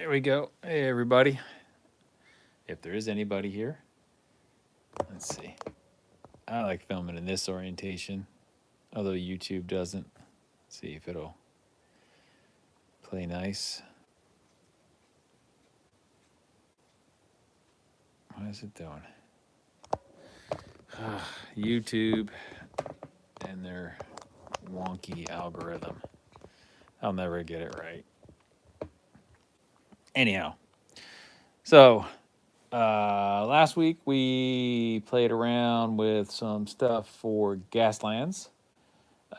There we go. Hey, everybody. If there is anybody here, let's see. I like filming in this orientation, although YouTube doesn't. Let's see if it'll play nice. What is it doing? YouTube and their wonky algorithm. I'll never get it right. Anyhow, so last week we played around with some stuff for Gaslands.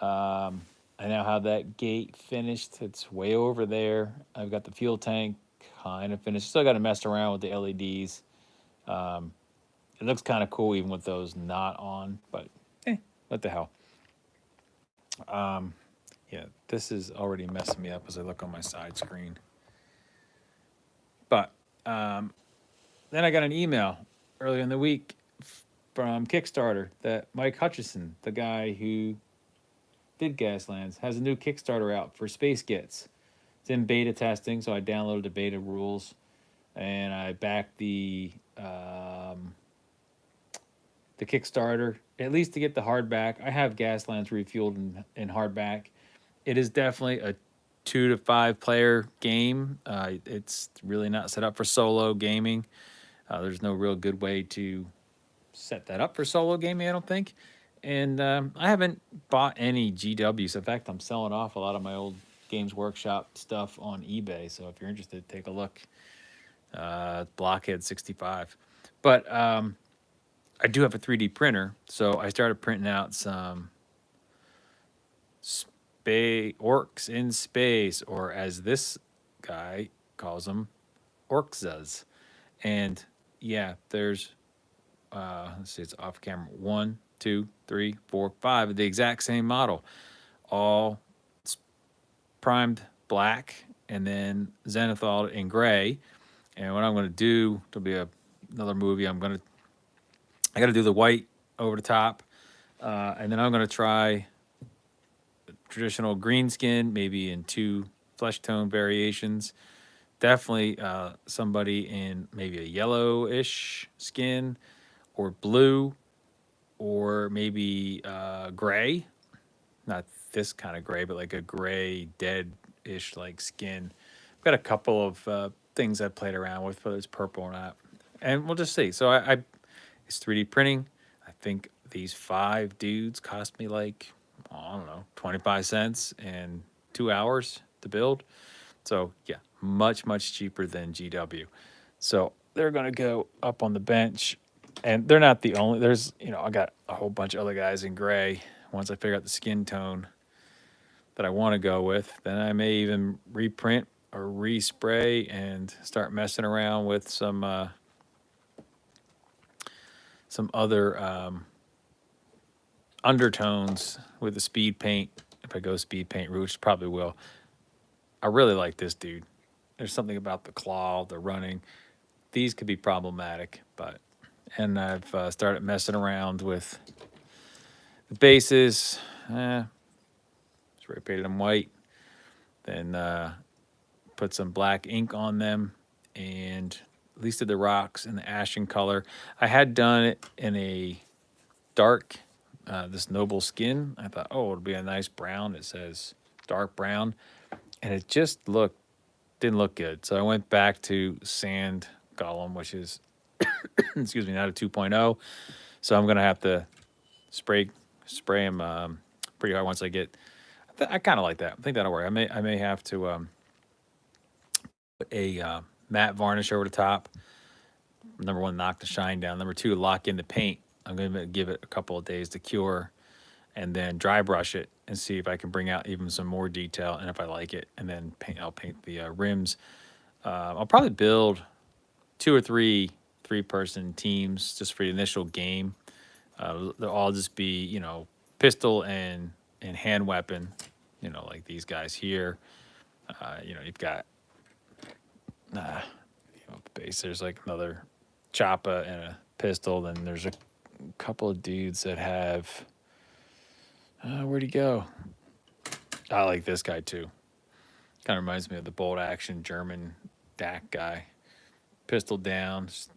I now have that gate finished. It's way over there. I've got the fuel tank kind of finished. Still got to mess around with the LEDs. It looks kind of cool even with those not on, but what the hell. Yeah, this is already messing me up as I look on my side screen. But then I got an email earlier in the week from Kickstarter that Mike Hutchison, the guy who did Gaslands, has a new Kickstarter out for Space Gits. It's in beta testing, so I downloaded the beta rules and I backed the Kickstarter, at least to get the hardback. I have Gaslands refueled in hardback. It is definitely a 2 to 5 player game. It's really not set up for solo gaming. There's no real good way to set that up for solo gaming, I don't think. And I haven't bought any GWs. In fact, I'm selling off a lot of my old Games Workshop stuff on eBay. So if you're interested, take a look. Blockhead 65. But I do have a 3D printer, so I started printing out some orcs in space, or as this guy calls them, Orkaz. And yeah, there's let's see, it's off camera. 1, 2, 3, 4, 5, the exact same model, all primed black and then zenithal in gray. And what I'm going to do, to be another movie, I got to do the white over the top, and then I'm going to try traditional green skin, maybe in 2 flesh tone variations. Definitely somebody in maybe a yellowish skin, or blue, or maybe gray. Not this kind of gray, but like a gray, dead-ish like skin. I've got a couple of things I played around with, whether it's purple or not. And we'll just see. So it's 3D printing. I think these 5 dudes cost me like, I don't know, 25 cents and 2 hours to build. So yeah, much, much cheaper than GW. So they're going to go up on the bench. And they're not the only, I got a whole bunch of other guys in gray. Once I figure out the skin tone that I want to go with, then I may even reprint or respray and start messing around with some other undertones with the speed paint. If I go speed paint route, which probably will. I really like this dude. There's something about the claw, the running. These could be problematic, and I've started messing around with the bases. Spray painted them white, then put some black ink on them, and at least did the rocks in the ashen color. I had done it in a dark, this noble skin. I thought, oh, it'll be a nice brown. It says dark brown, and it just didn't look good. So I went back to Sand Golem, which is, excuse me, not a 2.0. So I'm gonna have to spray them pretty hard once I get. I kind of like that. I think that'll work. I may have to put a matte varnish over the top. Number 1, knock the shine down. Number 2, lock in the paint. I'm going to give it a couple of days to cure, and then dry brush it and see if I can bring out even some more detail, and if I like it, and then I'll paint the rims. I'll probably build 2 or 3 person teams just for the initial game. They'll all just be, pistol and hand weapon, like these guys here. You've got base. There's like another choppa and a pistol. Then there's a couple of dudes that have. Where'd he go? I like this guy too. Kind of reminds me of the bolt action German DAC guy. Pistol down, just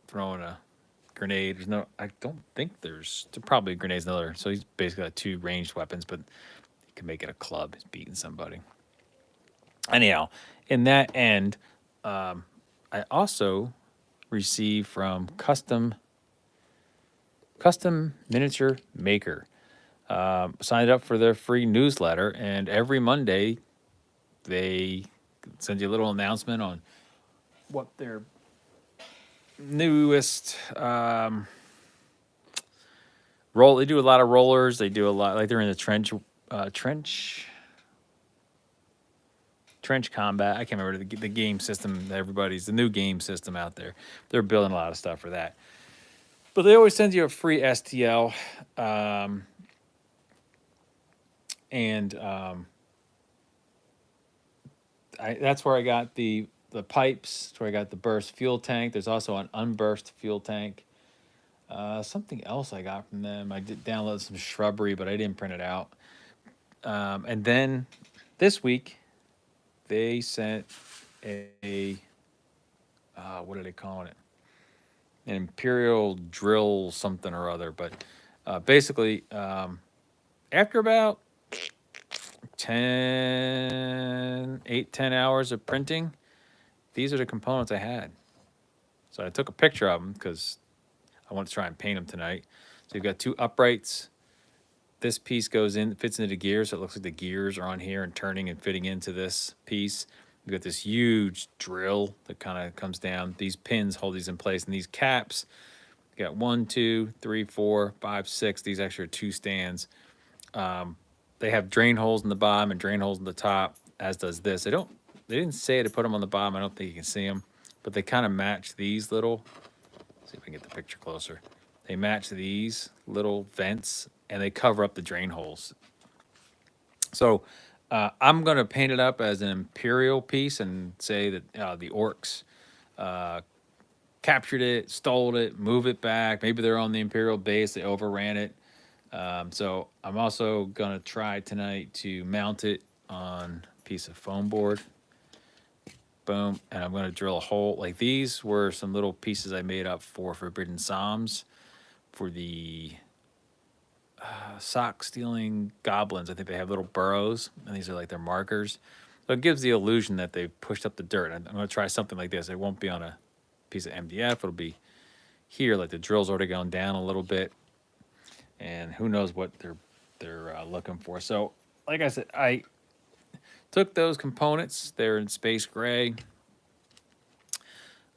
throwing a grenade. There's no, I don't think there's probably grenades in there. So he's basically got two ranged weapons, but he can make it a club. He's beating somebody. Anyhow, in that end, I also received from Custom Miniature Maker. Signed up for their free newsletter, and every Monday they send you a little announcement on what their newest roll. They do a lot of rollers. They do a lot, like they're in the trench combat. I can't remember the game system that everybody's, the new game system out there. They're building a lot of stuff for that. But they always send you a free STL. That's where I got the pipes. That's where I got the burst fuel tank. There's also an unburst fuel tank. Something else I got from them. I did download some shrubbery, but I didn't print it out. And then this week, they sent a what are they calling it? An Imperial drill something or other. But basically, after about 10 hours of printing, these are the components I had. So I took a picture of them because I want to try and paint them tonight. So you've got two uprights. This piece goes in, fits into the gears, so it looks like the gears are on here and turning and fitting into this piece. You've got this huge drill that kind of comes down. These pins hold these in place, and these caps, you got 1, 2, 3, 4, 5, 6. These actually are two stands. They have drain holes in the bottom and drain holes in the top, as does this. They didn't say to put them on the bottom. I don't think you can see them, but they kind of match these little. Let's see if we can get the picture closer. They match these little vents, and they cover up the drain holes. So I'm going to paint it up as an Imperial piece and say that the Orks captured it, stole it, move it back. Maybe they're on the Imperial base. They overran it. So I'm also going to try tonight to mount it on a piece of foam board. Boom. And I'm going to drill a hole. Like these were some little pieces I made up for Forbidden Psalms for the sock stealing goblins. I think they have little burrows, and these are like their markers. So it gives the illusion that they've pushed up the dirt. I'm going to try something like this. It won't be on a piece of MDF. It'll be here, like the drill's already gone down a little bit. And who knows what they're looking for. So, like I said, I took those components. They're in space gray.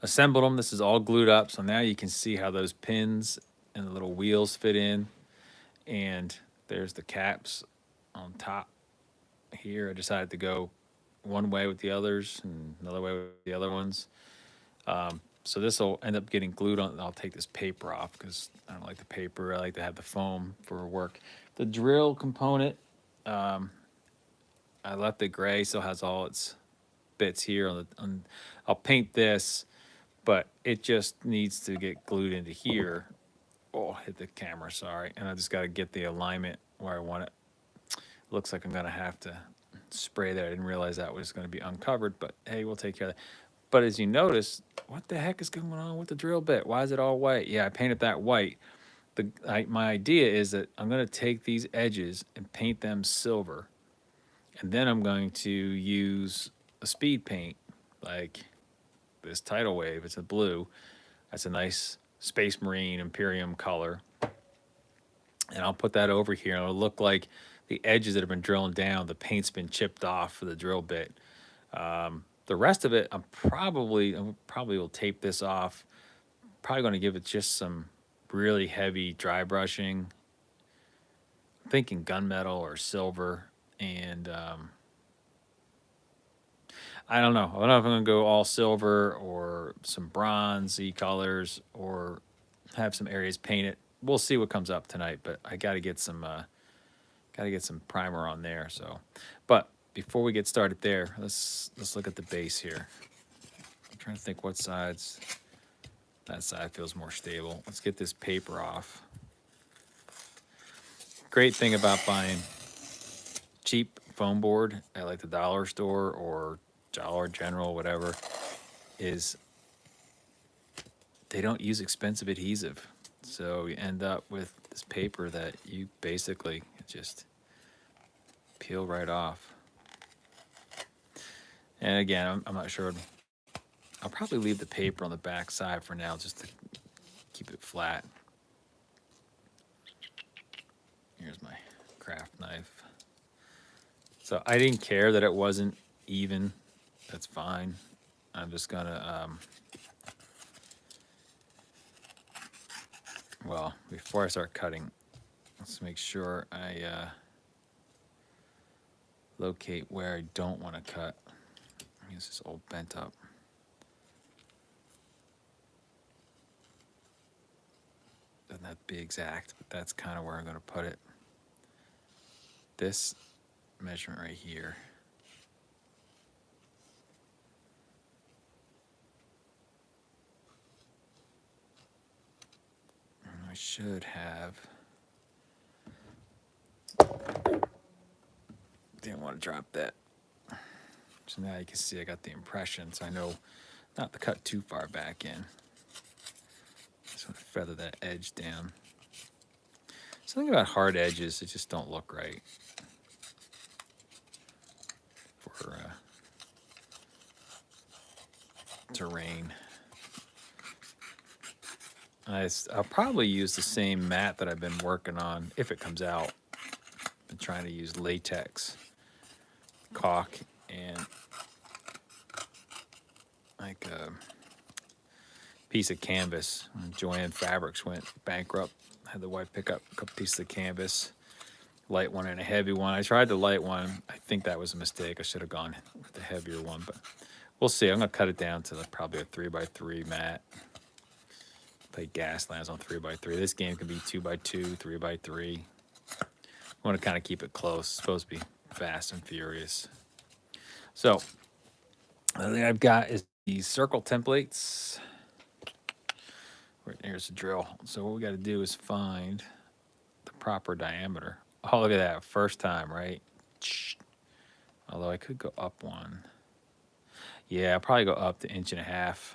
Assembled them. This is all glued up. So now you can see how those pins and the little wheels fit in. And there's the caps on top here. I decided to go one way with the others and another way with the other ones. So this will end up getting glued on. I'll take this paper off because I don't like the paper. I like to have the foam for work. The drill component, I left it gray, so it has all its bits here. I'll paint this, but it just needs to get glued into here. Oh, hit the camera, sorry. And I just got to get the alignment where I want it. Looks like I'm going to have to spray that. I didn't realize that was going to be uncovered, but hey, we'll take care of that. But as you notice, what the heck is going on with the drill bit? Why is it all white? Yeah, I painted that white. My idea is that I'm going to take these edges and paint them silver. And then I'm going to use a speed paint, like this tidal wave. It's a blue. That's a nice Space Marine Imperium color. And I'll put that over here. And it'll look like the edges that have been drilling down, the paint's been chipped off for the drill bit. The rest of it, I probably will tape this off. Probably going to give it just some really heavy dry brushing. I'm thinking gunmetal or silver. And I don't know. I don't know if I'm going to go all silver or some bronzy colors or have some areas painted. We'll see what comes up tonight, but I got to get some primer on there. So, but before we get started there, let's look at the base here. I'm trying to think what sides. That side feels more stable. Let's get this paper off. Great thing about buying cheap foam board at like the dollar store or Dollar General, whatever. is they don't use expensive adhesive. So you end up with this paper that you basically just peel right off. And again, I'm not sure. I'll probably leave the paper on the back side for now just to keep it flat. Here's my craft knife. So I didn't care that it wasn't even. That's fine. I'm just gonna, well, before I start cutting, let's make sure I locate where I don't want to cut. This is all bent up. Doesn't have to be exact, but that's kind of where I'm going to put it. This measurement right here. And I should have. Didn't want to drop that. So now you can see I got the impression, so I know not to cut too far back in. Just want to feather that edge down. Something about hard edges, they just don't look right for terrain. I'll probably use the same mat that I've been working on if it comes out. I've been trying to use latex, caulk, and like a piece of canvas. When Joanne Fabrics went bankrupt, I had the wife pick up a couple pieces of canvas, light one and a heavy one. I tried the light one. I think that was a mistake. I should have gone with the heavier one, but we'll see. I'm gonna cut it down to probably a 3x3 mat. Play Gaslands on 3x3. This game can be 2x2, 3x3. I want to kind of keep it close. It's supposed to be fast and furious. So, the thing I've got is these circle templates. Here's the drill. So what we got to do is find the proper diameter. Oh, look at that. First time, right? Although I could go up one. Yeah, I'll probably go up to 1.5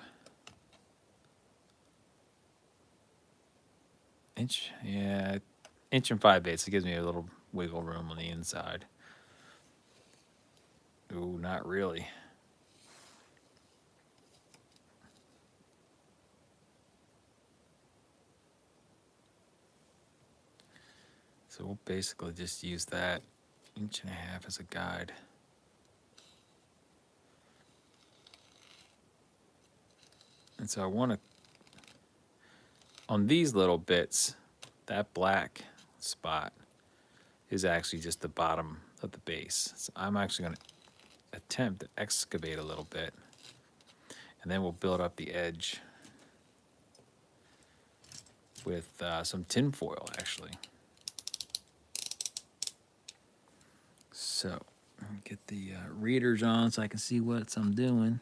inches. Yeah, 1 5/8 inches. It gives me a little wiggle room on the inside. Ooh, not really. So we'll basically just use that 1.5 inches as a guide. And so I want to, on these little bits, that black spot is actually just the bottom of the base. So I'm actually going to attempt to excavate a little bit, and then we'll build up the edge with some tin foil, actually. So get the readers on so I can see what I'm doing.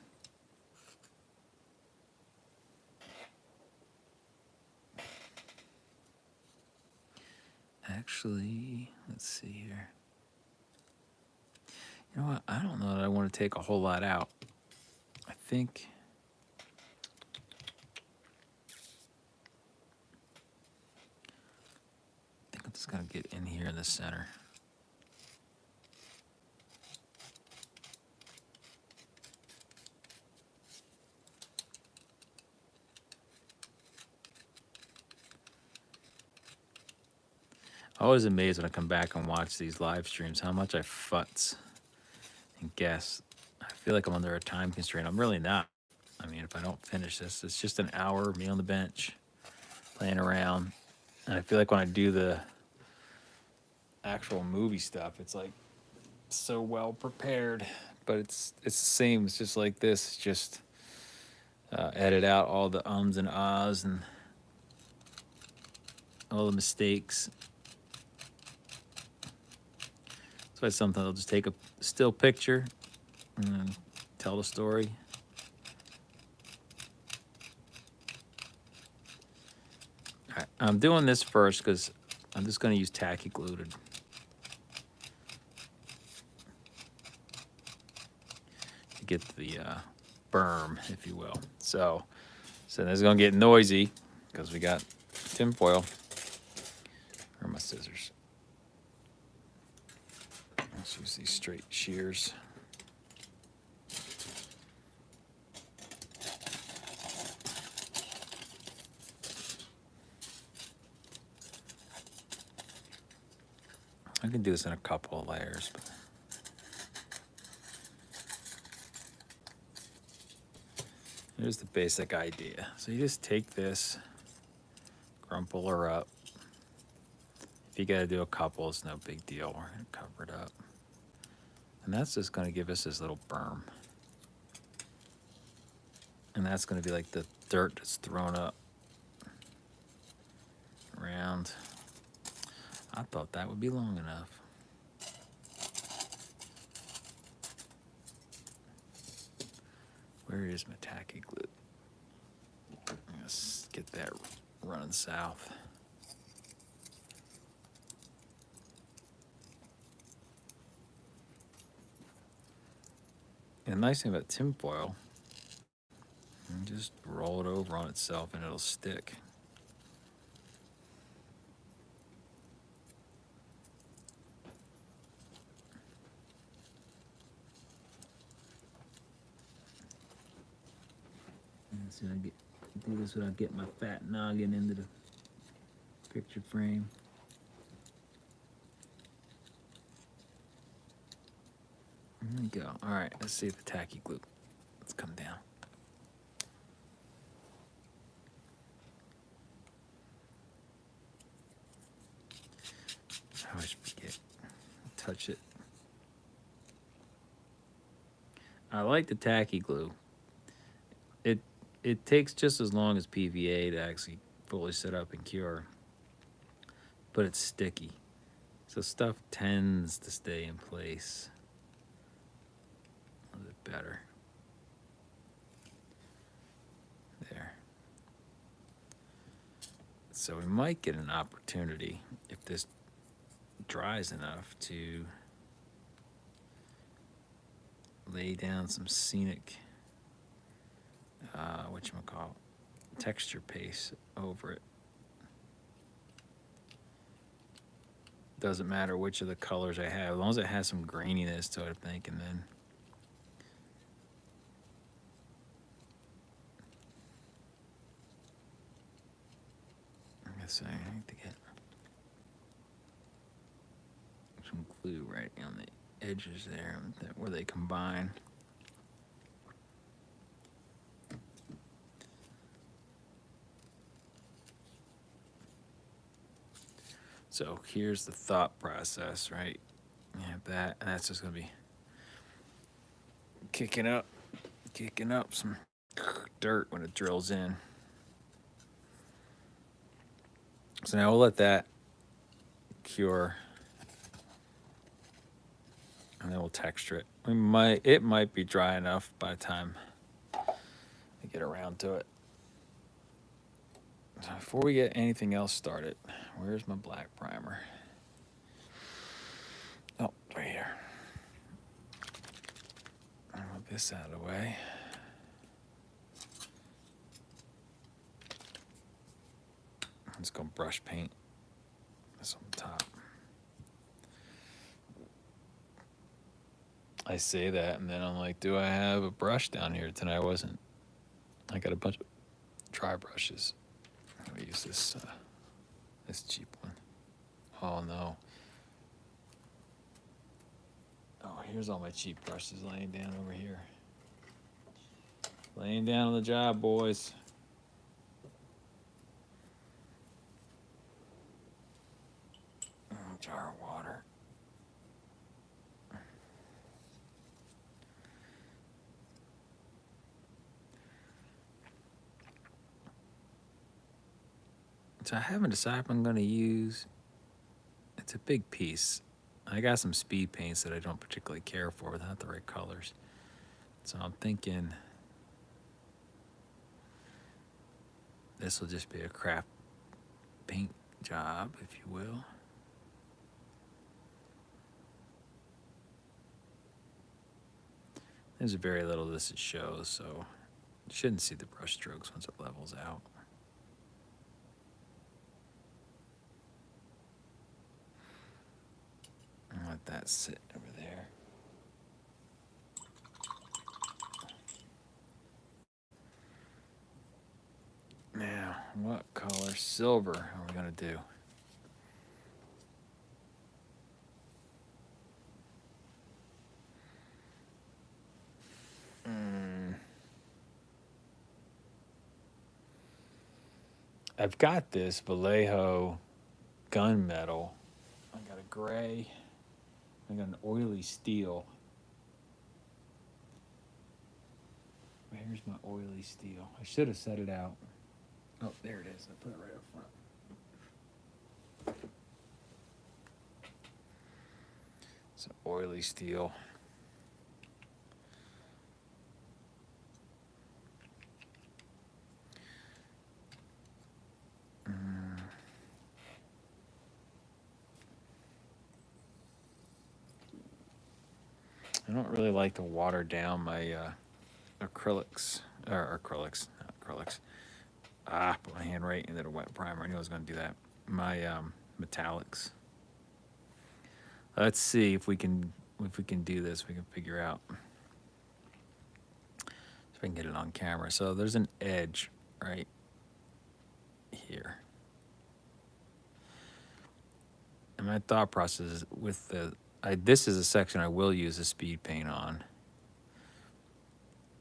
Actually, let's see here. You know what? I don't know that I want to take a whole lot out. I think I'm just going to get in here in the center. I'm always amazed when I come back and watch these live streams how much I futz and guess. I feel like I'm under a time constraint. I'm really not. I mean, if I don't finish this, it's just an hour of me on the bench playing around. And I feel like when I do the actual movie stuff, it's like so well prepared. But it's the same. It's just like this. It's just edit out all the ums and ahs and all the mistakes. So sometimes I'll just take a still picture and tell the story. All right, I'm doing this first because I'm just going to use tacky glue to get the berm, if you will. So this is gonna get noisy because we got tinfoil. Where are my scissors? Let's use these straight shears. I can do this in a couple of layers. But here's the basic idea. So you just take this, crumple her up. If you got to do a couple, it's no big deal. We're going to cover it up. And that's just going to give us this little berm. And that's going to be like the dirt that's thrown up around. I thought that would be long enough. Where is my tacky glue? Let's get that running south. And the nice thing about tinfoil, you just roll it over on itself and it'll stick. And so I do this without getting my fat noggin into the picture frame. There we go. All right, let's see if the tacky glue. Let's come down. I always forget. Touch it. I like the tacky glue. It takes just as long as PVA to actually fully set up and cure, but it's sticky, so stuff tends to stay in place a little bit better. There. So we might get an opportunity if this dries enough to lay down some scenic whatchamacallit, texture paste over it. Doesn't matter which of the colors I have, as long as it has some graininess to it, I think, and then I guess I need to get some glue right on the edges there where they combine. So here's the thought process, right? You have that, and that's just gonna be kicking up some dirt when it drills in. So now we'll let that cure, and then we'll texture it. It might be dry enough by the time I get around to it. So before we get anything else started, where's my black primer? Oh, right here. I'll move this out of the way. I'm just gonna brush paint this on top. I say that, and then I'm like, do I have a brush down here tonight? I got a bunch of dry brushes. I'm gonna use this cheap one. Oh no. Oh, here's all my cheap brushes laying down over here. Laying down on the job, boys. Jar of water. So I haven't decided if I'm gonna use, it's a big piece. I got some speed paints that I don't particularly care for, they're not the right colors. So I'm thinking this will just be a craft paint job, if you will. There's very little this it shows, so you shouldn't see the brush strokes once it levels out. I'll let that sit over there. Now, what color silver are we going to do? I've got this Vallejo gunmetal. I got a gray. I got an oily steel. Here's my oily steel. I should have set it out. Oh, there it is. I put it right up front. It's an oily steel. I don't really like to water down my acrylics. Or acrylics, not acrylics. Put my hand right into the wet primer. I knew I was going to do that. My metallics. Let's see if we can do this. We can figure out if I can get it on camera. So there's an edge right here. And my thought process is with this is a section I will use a speed paint on.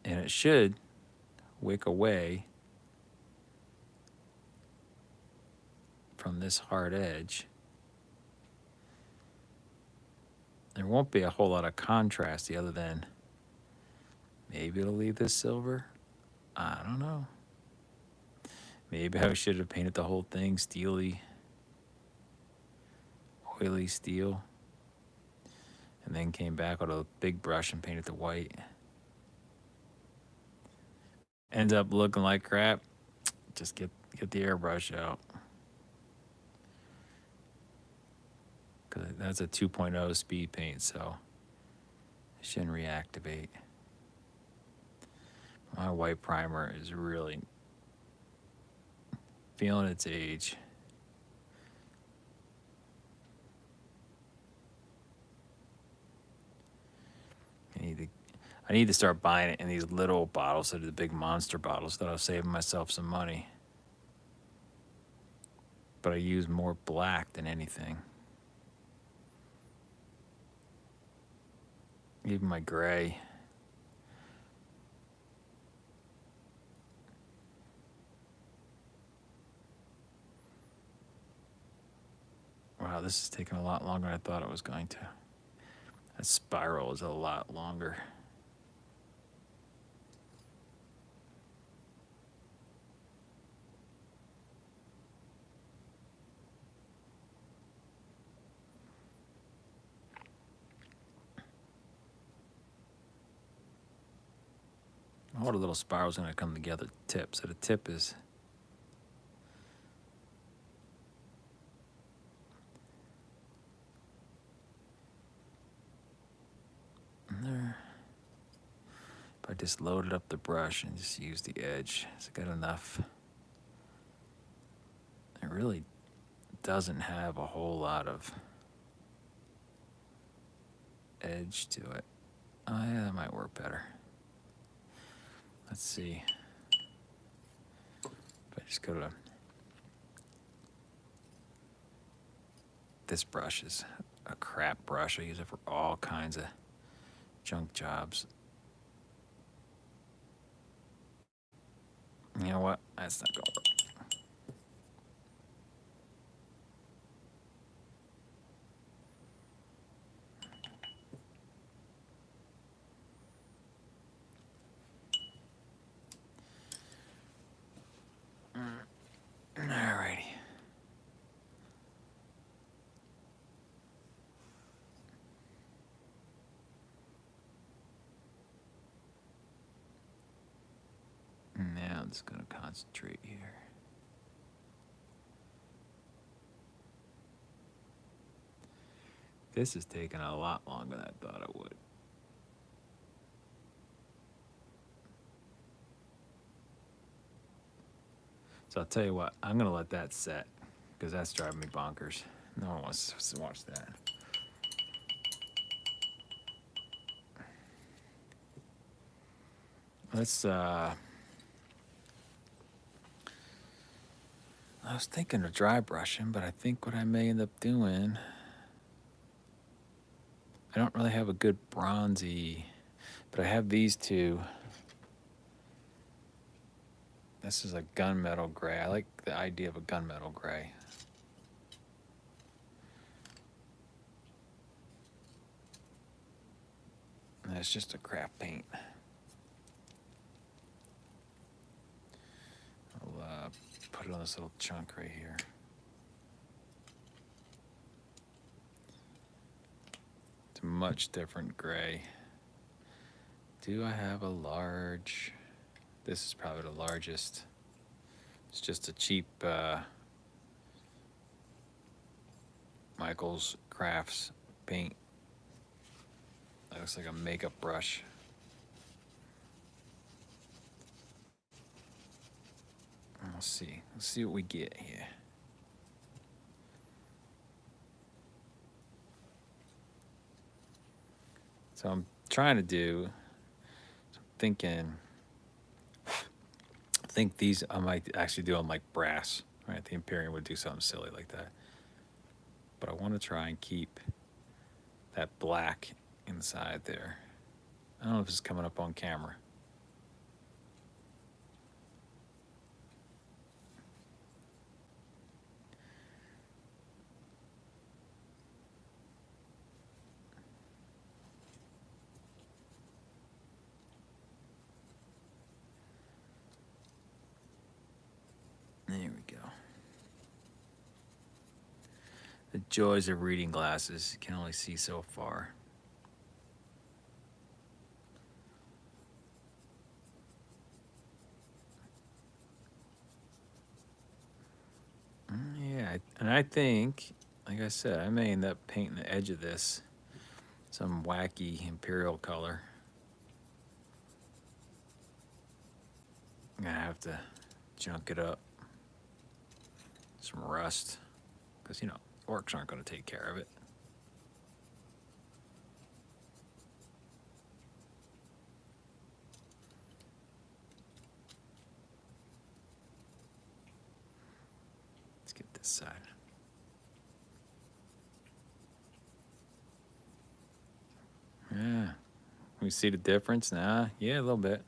And it should wick away from this hard edge. There won't be a whole lot of contrast other than maybe it'll leave this silver. I don't know. Maybe I should have painted the whole thing steely, oily steel, and then came back with a big brush and painted the white. Ends up looking like crap. Just get the airbrush out. Because that's a 2.0 speed paint, so it shouldn't reactivate. My white primer is really feeling its age. I need to start buying it in these little bottles instead of the big monster bottles, so that I'll save myself some money. But I use more black than anything. Even my gray. Wow, this is taking a lot longer than I thought it was going to. That spiral is a lot longer. All the little spirals are going to come together at the tip. So the tip is there. If I just loaded up the brush and just use the edge, is it good enough? It really doesn't have a whole lot of edge to it. Oh yeah, that might work better. Let's see. If I just go to this brush is a crap brush. I use it for all kinds of junk jobs. You know what? That's not gonna work. Alrighty. Now I'm just gonna concentrate here. This is taking a lot longer than I thought it would. So I'll tell you what, I'm gonna let that set because that's driving me bonkers. No one wants to watch that. Let's I was thinking of dry brushing, but I think what I may end up doing, I don't really have a good bronzy, but I have these two. This is a gunmetal gray. I like the idea of a gunmetal gray. And it's just a craft paint. I'll put it on this little chunk right here. It's a much different gray. Do I have a large? This is probably the largest. It's just a cheap Michael's Crafts paint. That looks like a makeup brush. Let's see. Let's see what we get here. So I'm trying to do, thinking, I think these I might actually do them like brass, right? The Imperial would do something silly like that. But I want to try and keep that black inside there. I don't know if it's coming up on camera. There we go. The joys of reading glasses. You can only see so far. Yeah, and I think, like I said, I may end up painting the edge of this some wacky Imperial color. I'm gonna have to junk it up. Some rust, because, you know, orcs aren't going to take care of it. Let's get this side. Yeah. We see the difference? Nah, yeah, a little bit.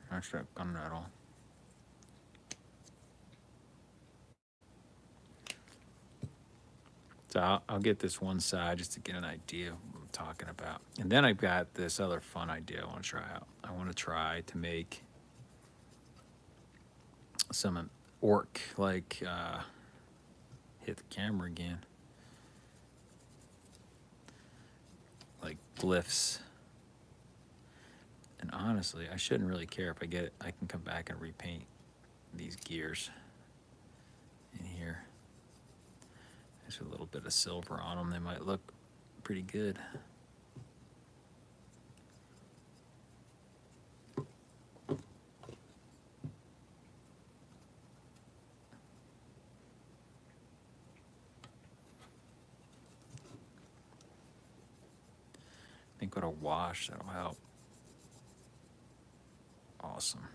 Extra gunmetal. So I'll get this one side just to get an idea of what I'm talking about. And then I've got this other fun idea I want to try out. I want to try to make some orc, like, hit the camera again. Like glyphs. And honestly, I shouldn't really care if I get it. I can come back and repaint these gears in here. There's a little bit of silver on them. They might look pretty good. I think with a wash, that'll help. Awesome.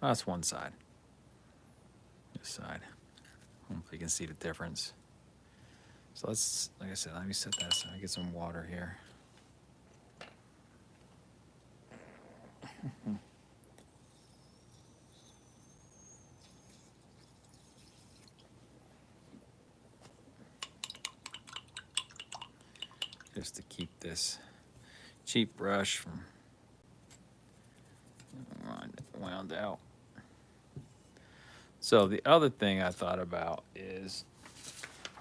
Oh, that's one side. This side. Hopefully you can see the difference. So let's, like I said, let me set that aside. Get some water here. Just to keep this cheap brush from wound out. So the other thing I thought about is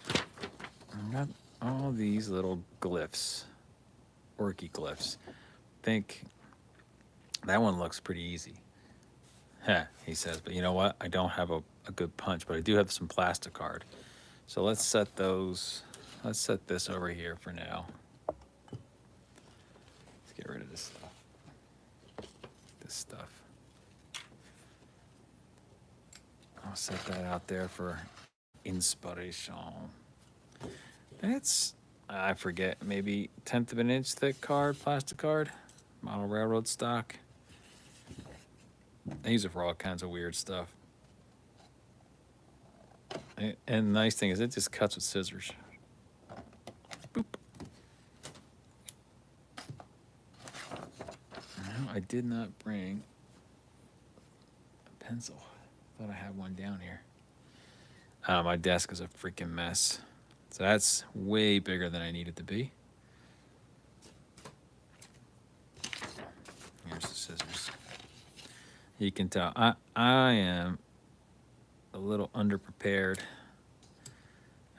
I've got all these little glyphs, orky glyphs. I think that one looks pretty easy. Heh, he says, but you know what? I don't have a good punch, but I do have some plastic card. So let's set those. Let's set this over here for now. Let's get rid of this stuff. This stuff. I'll set that out there for inspiration. It's, I forget, maybe 1/10 of an inch thick card, plastic card, model railroad stock. I use it for all kinds of weird stuff. And the nice thing is it just cuts with scissors. Boop. No, I did not bring a pencil. I thought I had one down here. My desk is a freaking mess. So that's way bigger than I need it to be. Here's the scissors. You can tell I am a little underprepared.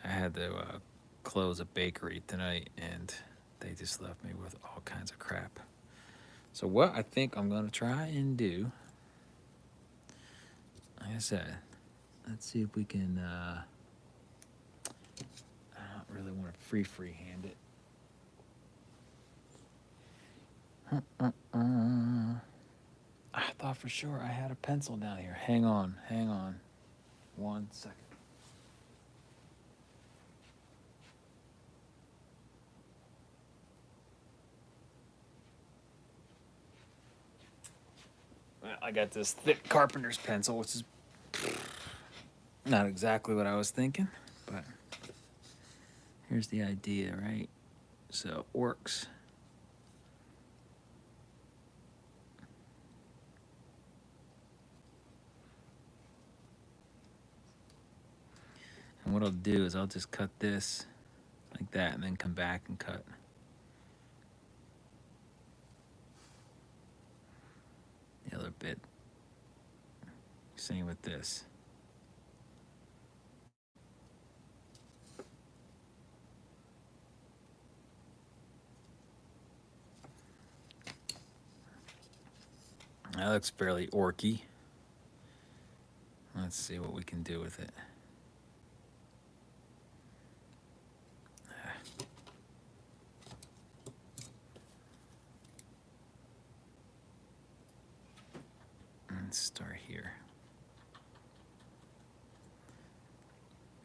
I had to close a bakery tonight, and they just left me with all kinds of crap. So what I think I'm going to try and do, like I said, let's see if we can, I don't really want to freehand it. I thought for sure I had a pencil down here. Hang on. 1 second. Well, I got this thick carpenter's pencil, which is not exactly what I was thinking, but here's the idea, right? So it works. And what I'll do is I'll just cut this like that and then come back and cut. The other bit. Same with this. That looks fairly orky. Let's see what we can do with it. Let's start here.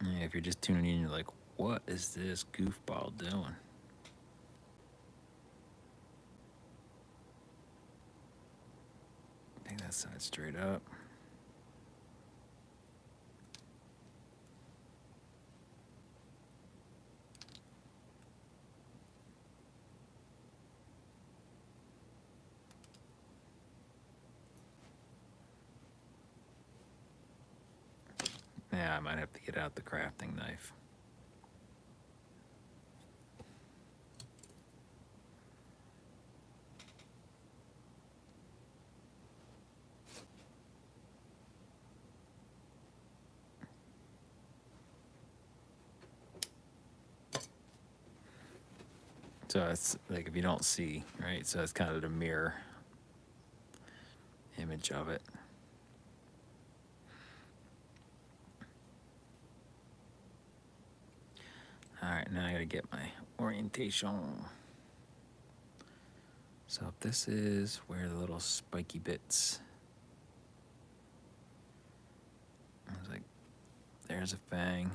Yeah, if you're just tuning in, you're like, what is this goofball doing? Take that side straight up. Yeah, I might have to get out the crafting knife. So it's like if you don't see, right? So it's kind of the mirror image of it. All right, now I gotta get my orientation. So if this is where the little spiky bits, I was like, there's a fang.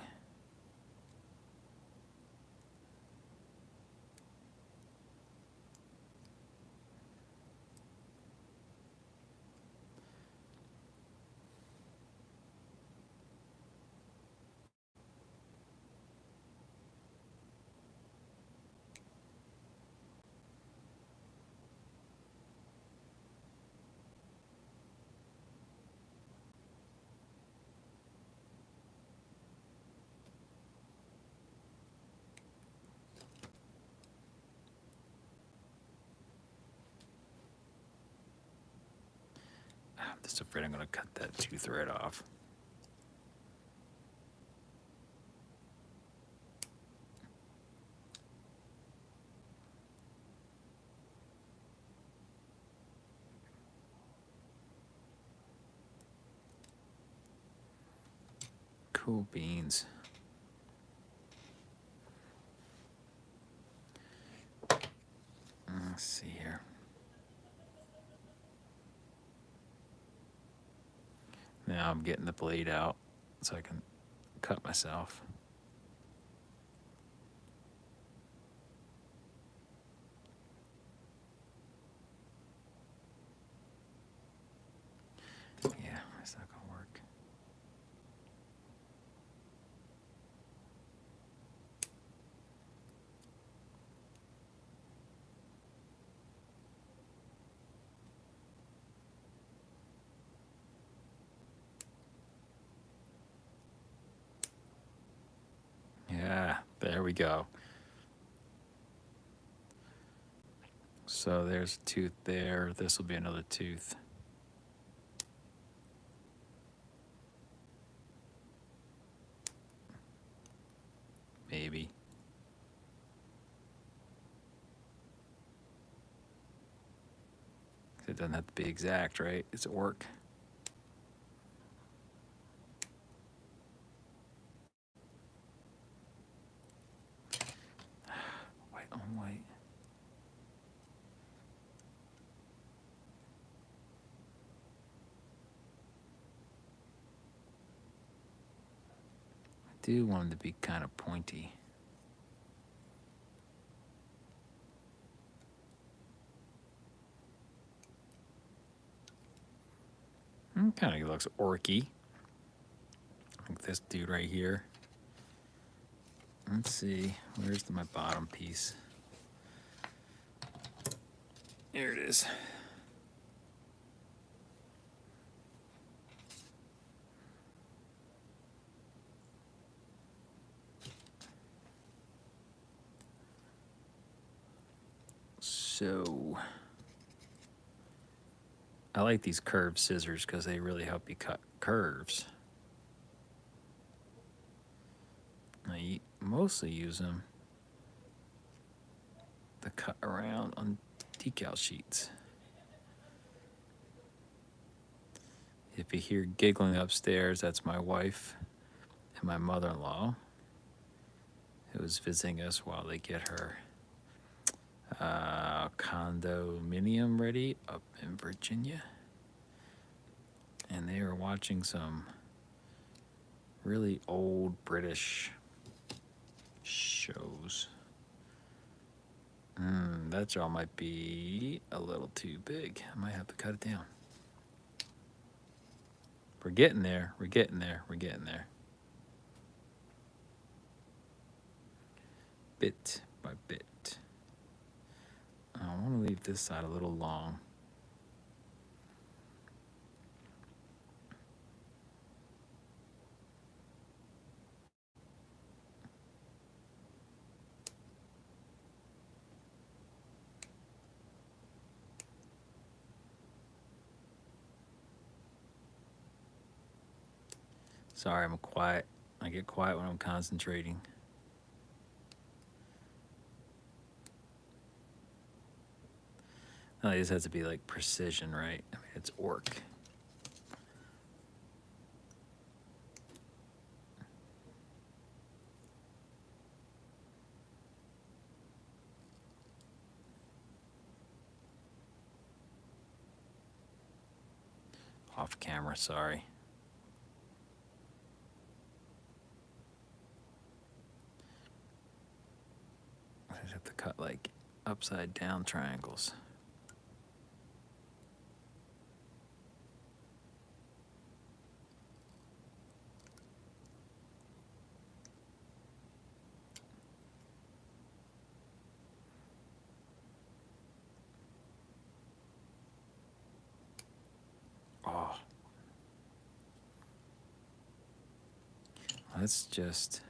I'm just afraid I'm gonna cut that tooth right off. Cool beans. Let's see here. Now I'm getting the blade out so I can cut myself. Yeah, it's not gonna work. Yeah, there we go. So there's a tooth there. This will be another tooth. Maybe. It doesn't have to be exact, right? It's at work. White on white. I do want them to be kind of pointy. Kind of looks orky. Like this dude right here. Let's see. Where's my bottom piece? Here it is. So I like these curved scissors because they really help you cut curves. I mostly use them to cut around on decal sheets. If you hear giggling upstairs, that's my wife and my mother-in-law who is visiting us while they get her condominium ready up in Virginia. And they are watching some really old British shows. That jaw might be a little too big. I might have to cut it down. We're getting there. We're getting there. We're getting there. Bit by bit. I want to leave this side a little long. Sorry, I'm quiet. I get quiet when I'm concentrating. No, this has to be like precision, right? I mean, it's orc. Off camera, sorry. I just have to cut like upside down triangles. Oh. Let's just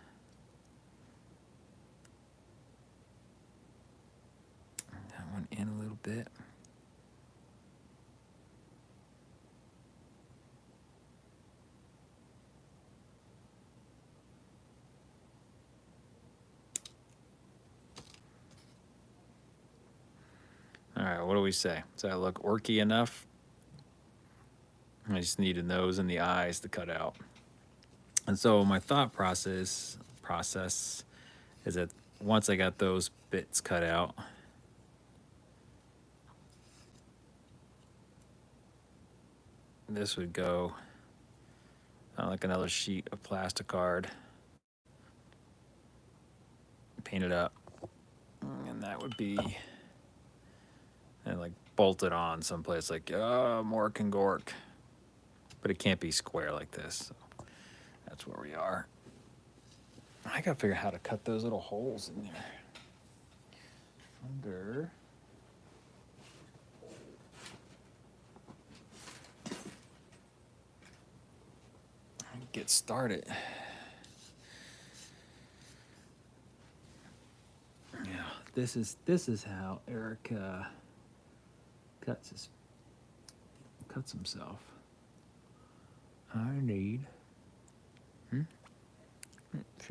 that one in a little bit. All right, what do we say? Does that look orky enough? I just need a nose and the eyes to cut out. And so my thought process is that once I got those bits cut out, this would go on like another sheet of plasticard, paint it up, and that would be, and like bolt it on someplace like Mork and Gork, but it can't be square like this. So that's where we are. I gotta figure out how to cut those little holes in there. Under. Get started. Yeah, this is how Eric cuts himself. I need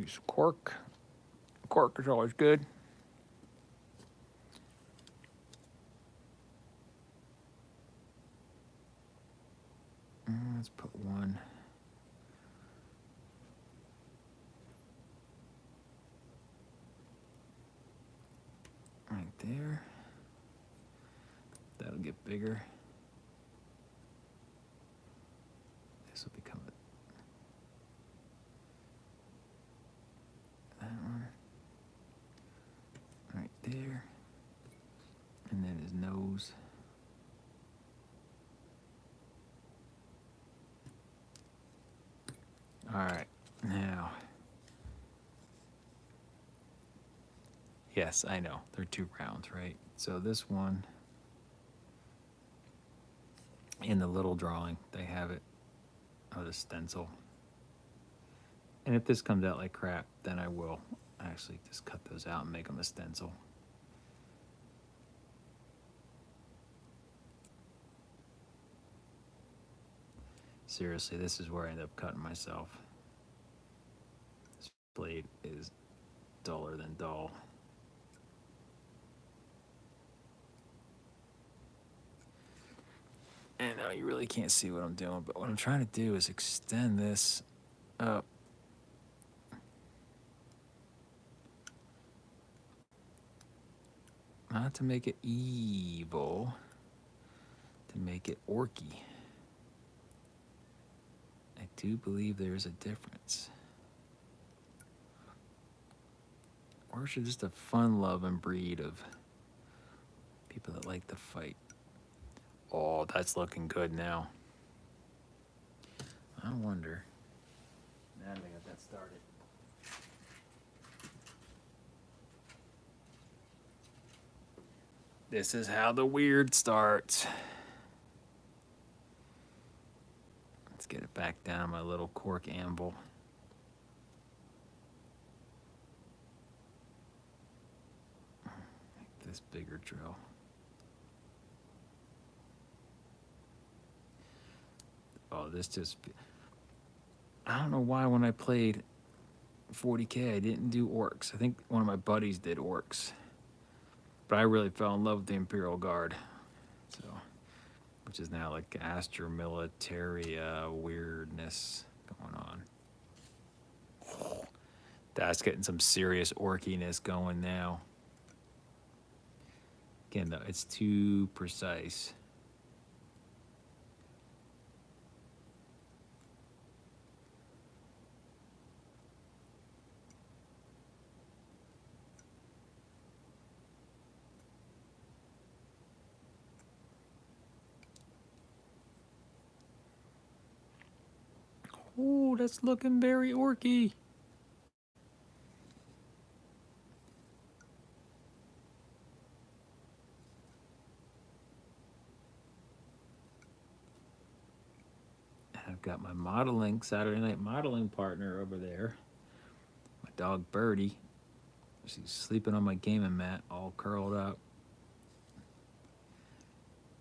use cork. Cork is always good. Let's put one. Right there. That'll get bigger. This will become that one. Right there. And then his nose. All right, now. Yes, I know. They're 2 rounds, right? So this one, in the little drawing, they have it of the stencil. And if this comes out like crap, then I will actually just cut those out and make them a stencil. Seriously, this is where I end up cutting myself. This blade is duller than dull. And now you really can't see what I'm doing, but what I'm trying to do is extend this up. Not to make it evil, to make it orky. I do believe there's a difference. Or is it just a fun-loving breed of people that like to fight? Oh, that's looking good now. I wonder. Now that I got that started. This is how the weird starts. Let's get it back down my little cork anvil. Make this bigger drill. Oh, this just... I don't know why when I played 40K I didn't do orcs. I think one of my buddies did orcs. But I really fell in love with the Imperial Guard. So, which is now like Astra Militaria weirdness going on. That's getting some serious orkiness going now. Again, though, it's too precise. Ooh, that's looking very orky. I've got my modeling, Saturday night modeling partner over there. My dog Birdie. She's sleeping on my gaming mat, all curled up.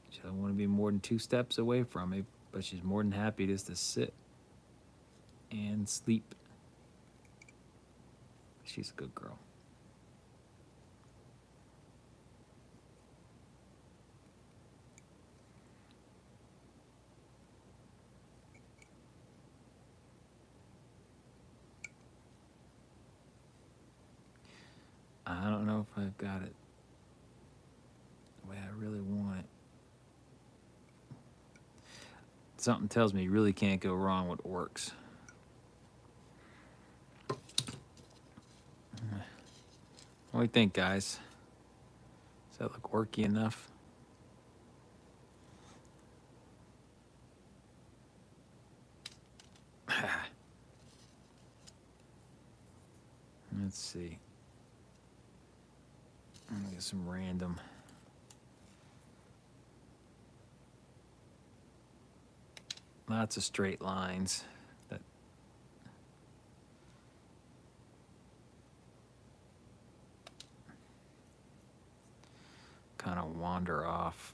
She doesn't want to be more than 2 steps away from me, but she's more than happy just to sit and sleep. She's a good girl. I don't know if I've got it the way I really want it. Something tells me you really can't go wrong with orcs. What do you think, guys? Does that look orky enough? Let's see. I'm gonna get some random. Lots of straight lines that kind of wander off.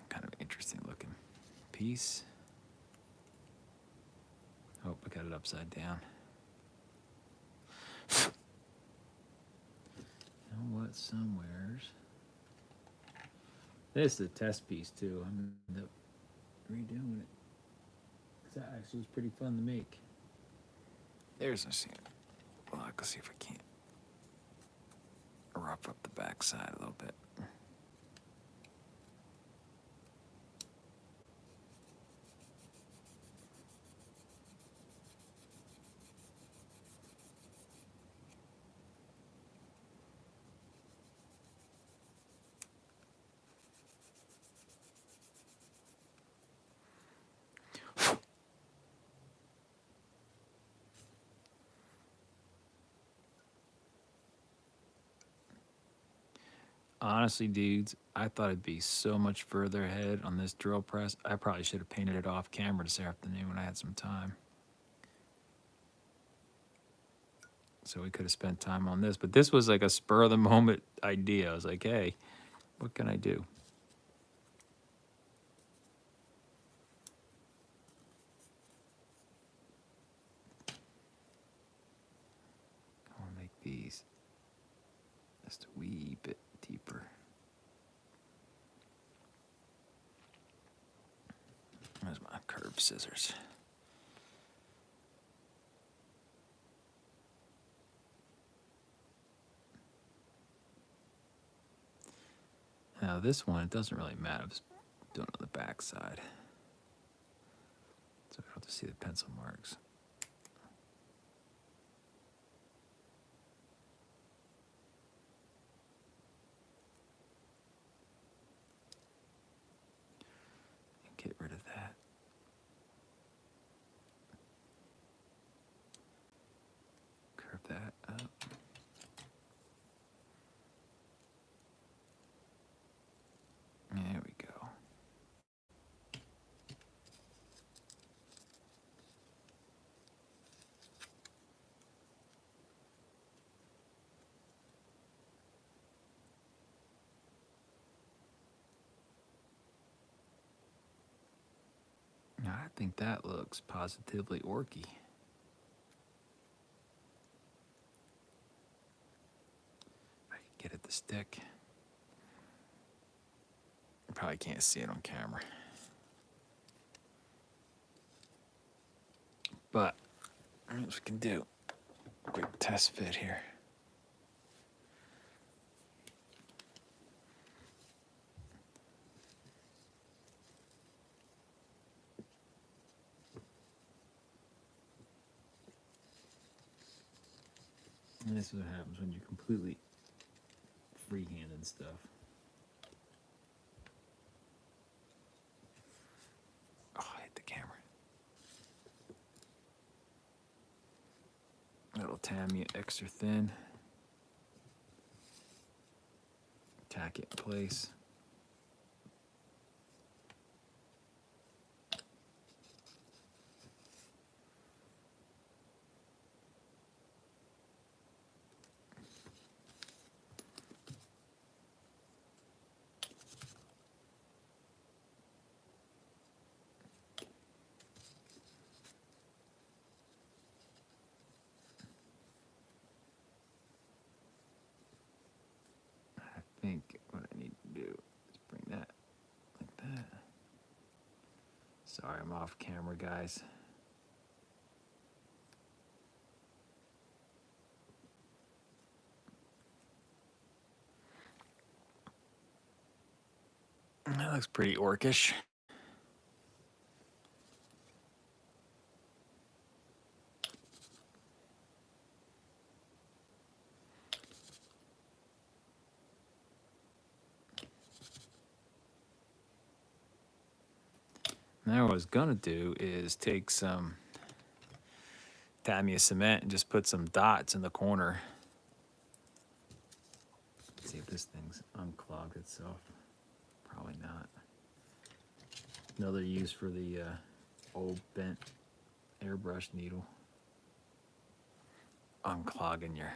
Kind of interesting looking piece. Oh, I got it upside down. You know what? Somewheres. This is a test piece too. I'm gonna end up redoing it. That actually was pretty fun to make. There's a scene. Well, let's see if I can't rough up the backside a little bit. Honestly, dudes, I thought it'd be so much further ahead on this drill press. I probably should have painted it off camera this afternoon when I had some time. So we could have spent time on this. But this was like a spur of the moment idea. I was like, hey, what can I do? I want to make these just a wee bit deeper. There's my curved scissors. Now this one, it doesn't really matter. I'm just doing it on the back side. So I don't have to see the pencil marks. Get rid of that. Curve that up. There we go. Now, I think that looks positively orky. If I could get it to stick. You probably can't see it on camera. But I mean, what we can do. Quick test fit here. And this is what happens when you're completely freehanding stuff. Oh, I hit the camera. Little Tamiya extra thin. Tack it in place. I think what I need to do is bring that like that. Sorry, I'm off camera, guys. That looks pretty orcish. Now what I was gonna do is take some Tamiya cement and just put some dots in the corner. Let's see if this thing's unclogged itself. Probably not. Another use for the old bent airbrush needle. Unclogging your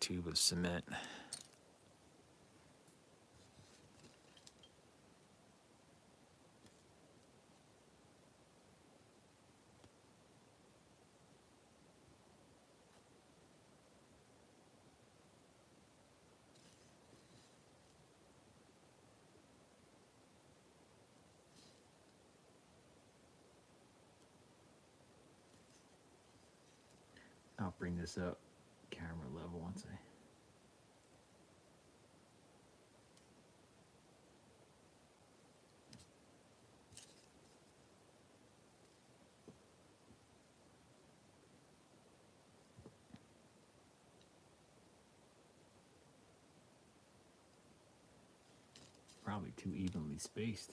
tube of cement. I'll bring this up camera level once I... Probably too evenly spaced.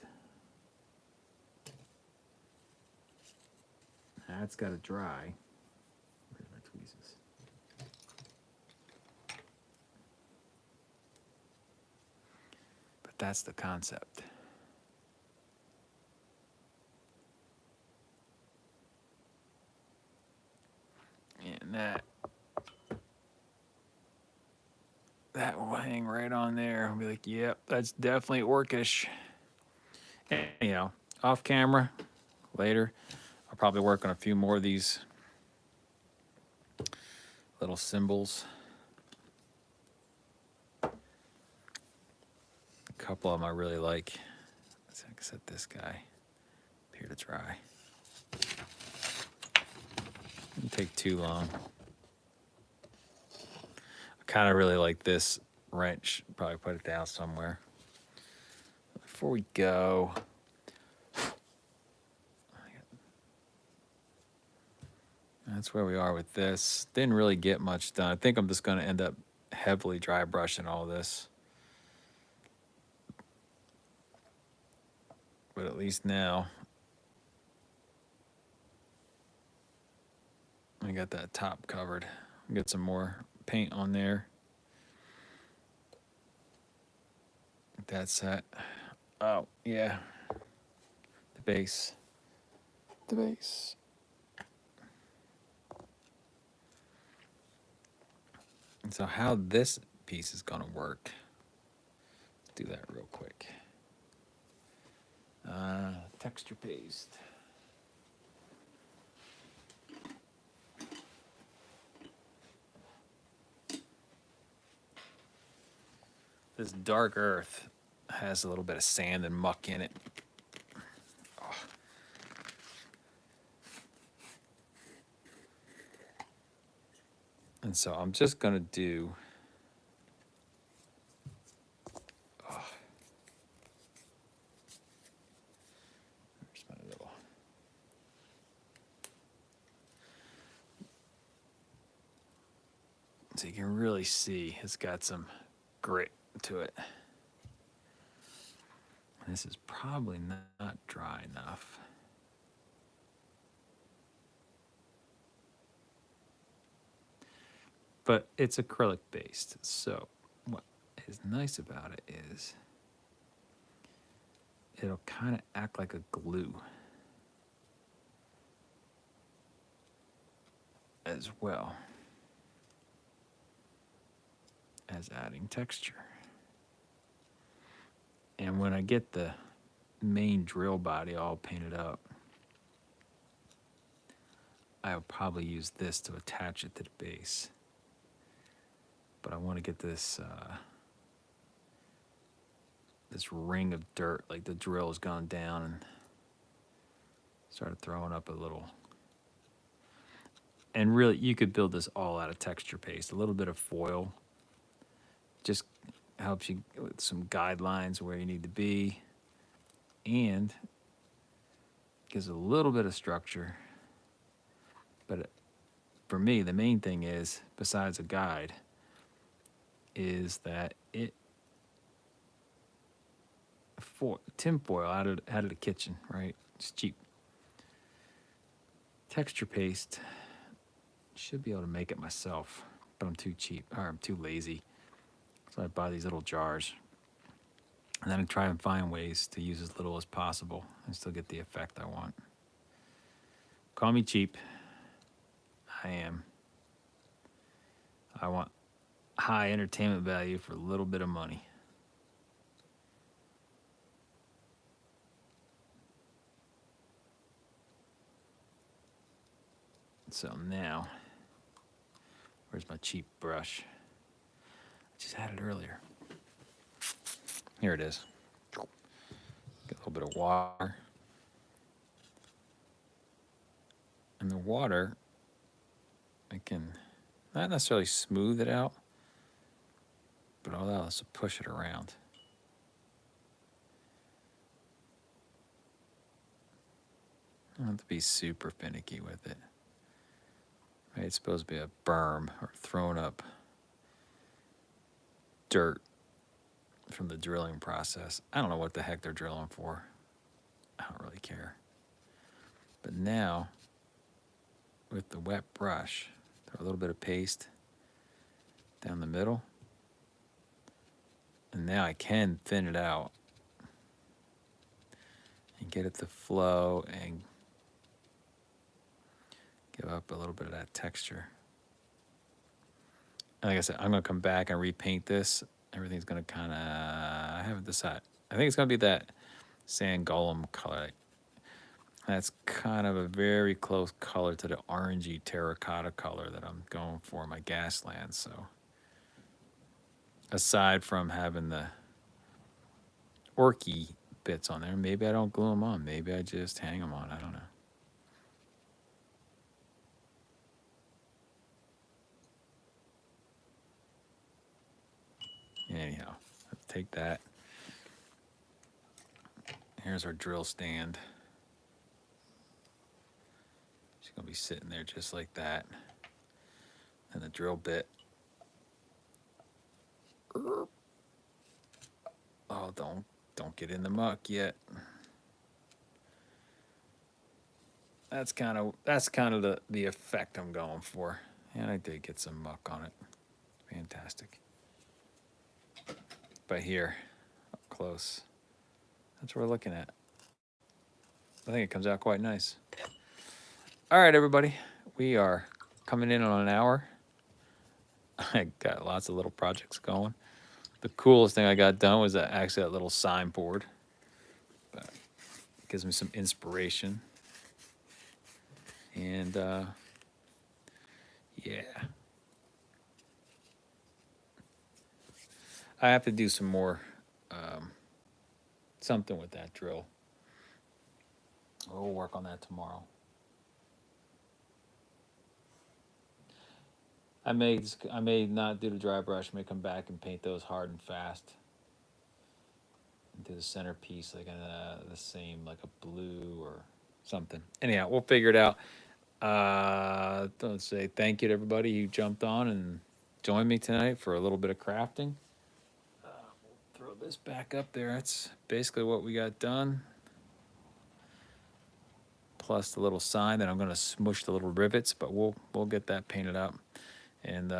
That's got to dry. Where's my tweezers? But that's the concept. And that will hang right on there. I'll be like, yep, that's definitely orcish. And, you know, off camera later, I'll probably work on a few more of these little symbols. A couple of them I really like. Let's set this guy here to dry. Didn't take too long. I kind of really like this wrench. Probably put it down somewhere. Before we go, that's where we are with this. Didn't really get much done. I think I'm just going to end up heavily dry brushing all this. But at least now, I got that top covered. Get some more paint on there. That's set. Oh, yeah. The base. The base. And so how this piece is going to work, let's do that real quick. Texture paste. This dark earth has a little bit of sand and muck in it. Oh. And so I'm just going to do... Oh. There's my little... So you can really see it's got some grit to it. This is probably not dry enough. But it's acrylic based, so what is nice about it is it'll kind of act like a glue as well as adding texture. And when I get the main drill body all painted up, I'll probably use this to attach it to the base. But I want to get this this ring of dirt, like the drill has gone down and started throwing up a little. And really, you could build this all out of texture paste. A little bit of foil just helps you with some guidelines where you need to be, and gives a little bit of structure. But for me, the main thing is, besides a guide, is that it tinfoil out of the kitchen, right? It's cheap. Texture paste, should be able to make it myself, but I'm too cheap, or I'm too lazy. So I buy these little jars, and then I try and find ways to use as little as possible and still get the effect I want. Call me cheap. I am. I want high entertainment value for a little bit of money. So now, where's my cheap brush? I just had it earlier. Here it is. Get a little bit of water. And the water, I can not necessarily smooth it out, but all that is to push it around. I don't have to be super finicky with it. Right, it's supposed to be a berm or thrown up dirt from the drilling process. I don't know what the heck they're drilling for. I don't really care. But now, with the wet brush, throw a little bit of paste down the middle. And now I can thin it out and get it to flow and give up a little bit of that texture. And like I said, I'm going to come back and repaint this. Everything's going to kind of, I haven't decided. I think it's going to be that sand golem color. That's kind of a very close color to the orangey terracotta color that I'm going for in my Gasland. So aside from having the orky bits on there, maybe I don't glue them on. Maybe I just hang them on. I don't know. Anyhow, let's take that. Here's our drill stand. She's gonna be sitting there just like that. And the drill bit. Oh, don't get in the muck yet. That's kind of the effect I'm going for. And I did get some muck on it. Fantastic. But here, up close, that's what we're looking at. I think it comes out quite nice. All right, everybody. We are coming in on an hour. I got lots of little projects going. The coolest thing I got done was actually that little signboard. But it gives me some inspiration. And, yeah. I have to do some more, something with that drill. We'll work on that tomorrow. I may not do the dry brush. I may come back and paint those hard and fast. And do the centerpiece like the same, like a blue or something. Anyhow, we'll figure it out. Let's say thank you to everybody who jumped on and joined me tonight for a little bit of crafting. We'll throw this back up there. That's basically what we got done. Plus the little sign that I'm going to smush the little rivets, but we'll get that painted up. And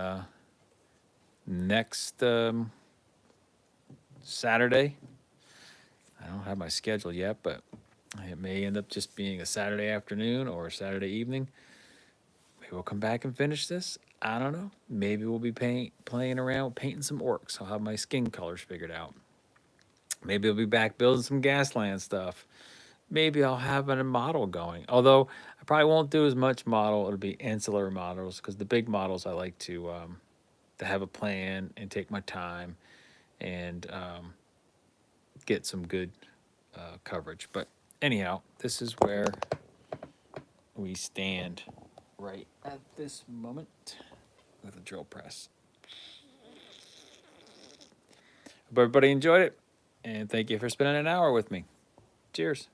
next Saturday, I don't have my schedule yet, but it may end up just being a Saturday afternoon or a Saturday evening. Maybe we'll come back and finish this. I don't know. Maybe we'll be playing around painting some orcs. I'll have my skin colors figured out. Maybe I'll be back building some Gasland stuff. Maybe I'll have a model going. Although I probably won't do as much model. It'll be ancillary models because the big models I like to have a plan and take my time and get some good coverage. But anyhow, this is where we stand right at this moment with a drill press. Hope everybody enjoyed it, and thank you for spending an hour with me. Cheers.